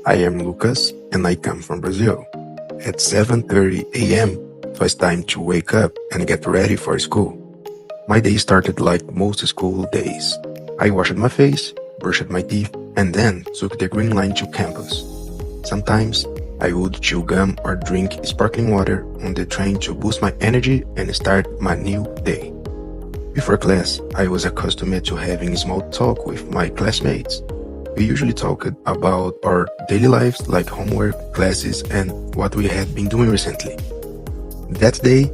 I am Lucas and I come from Brazil. At 7:30 a.m., it was time to wake up and get ready for school. My day started like most school days. I washed my face, brushed my teeth, and then took the green line to campus. Sometimes I would chew gum or drink sparkling water on the train to boost my energy and start my new day. Before class, I was accustomed to having small talk with my classmates. We usually talked about our daily lives like homework, classes, and what we had been doing recently. That day,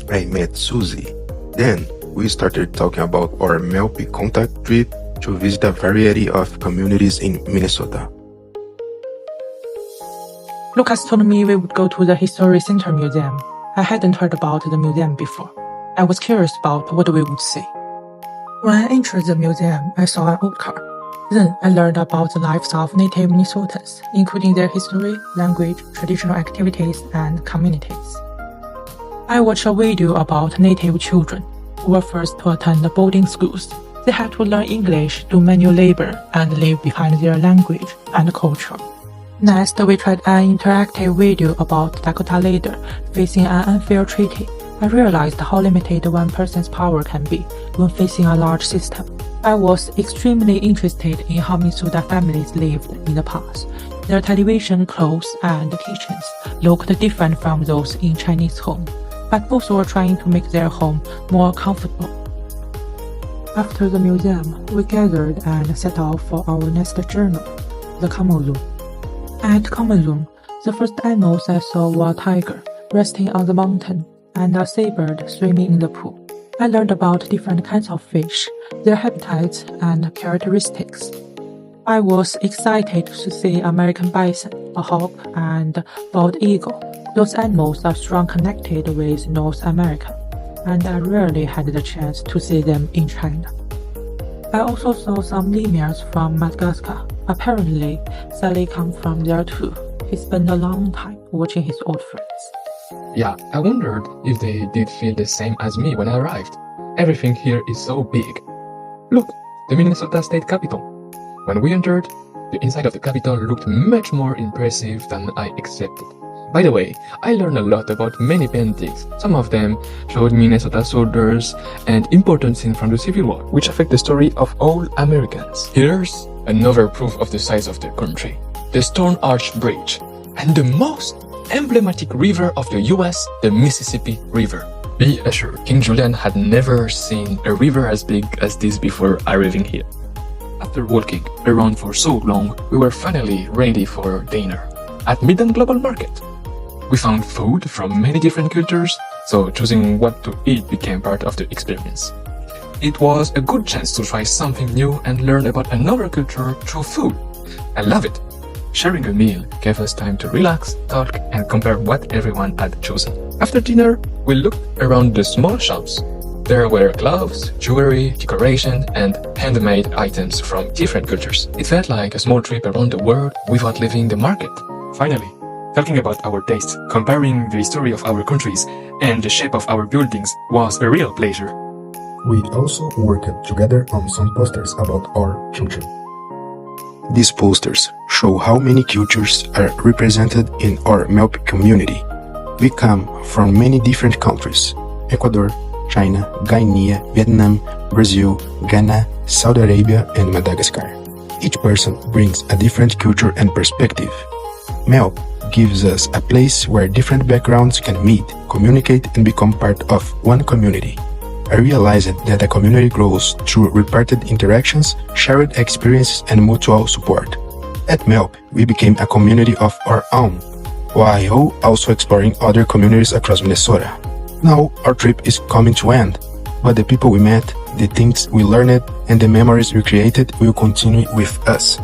I met Susie. Then, we started talking about our MELP contact trip to visit a variety of communities in Minnesota. Lucas told me we would go to the History Center Museum. I hadn't heard about the museum before. I was curious about what we would see. When I entered the museum, I saw an old car. Then I learned about the lives of native Minnesotans, including their history, language, traditional activities, and communities. I watched a video about native children who were first to attend the boarding schools. They had to learn English, do manual labor, and leave behind their language and culture. Next, we tried an interactive video about Dakota leader facing an unfair treaty. I realized how limited one person's power can be when facing a large system. I was extremely interested in how Minnesota families lived in the past. Their television, clothes, and kitchens looked different from those in Chinese homes, but both were trying to make their home more comfortable. After the museum, we gathered and set off for our next journey, the Common Room. At Common Room, the first animals I saw were a tiger resting on the mountain and a seabird swimming in the pool. I learned about different kinds of fish, their habitats and characteristics. I was excited to see American bison, a hawk, and bald eagle. Those animals are strongly connected with North America, and I rarely had the chance to see them in China. I also saw some lemurs from Madagascar. Apparently, Sally comes from there too. He spent a long time watching his old friends. Yeah, I wondered if they did feel the same as me when I arrived. Everything here is so big. Look, the Minnesota State Capitol. When we entered, the inside of the Capitol looked much more impressive than I expected. By the way, I learned a lot about many paintings. Some of them showed Minnesota soldiers and important scenes from the Civil War, which affect the story of all Americans. Here's another proof of the size of the country. The Stone Arch Bridge, and the most emblematic river of the US, the Mississippi River. Be assured, King Julian had never seen a river as big as this before arriving here. After walking around for so long, we were finally ready for dinner at Midland Global Market. We found food from many different cultures, so choosing what to eat became part of the experience. It was a good chance to try something new and learn about another culture through food. I love it. Sharing a meal gave us time to relax, talk, and compare what everyone had chosen. After dinner, we looked around the small shops. There were clothes, jewelry, decoration, and handmade items from different cultures. It felt like a small trip around the world without leaving the market. Finally, talking about our tastes, comparing the history of our countries, and the shape of our buildings was a real pleasure. We also worked together on some posters about our culture. These posters show how many cultures are represented in our MELP community. We come from many different countries: Ecuador, China, Guinea, Vietnam, Brazil, Ghana, Saudi Arabia, and Madagascar. Each person brings a different culture and perspective. MELP gives us a place where different backgrounds can meet, communicate, and become part of one community. I realized that a community grows through repeated interactions, shared experiences, and mutual support. At MELP, we became a community of our own, while also exploring other communities across Minnesota. Now, our trip is coming to an end, but the people we met, the things we learned, and the memories we created will continue with us.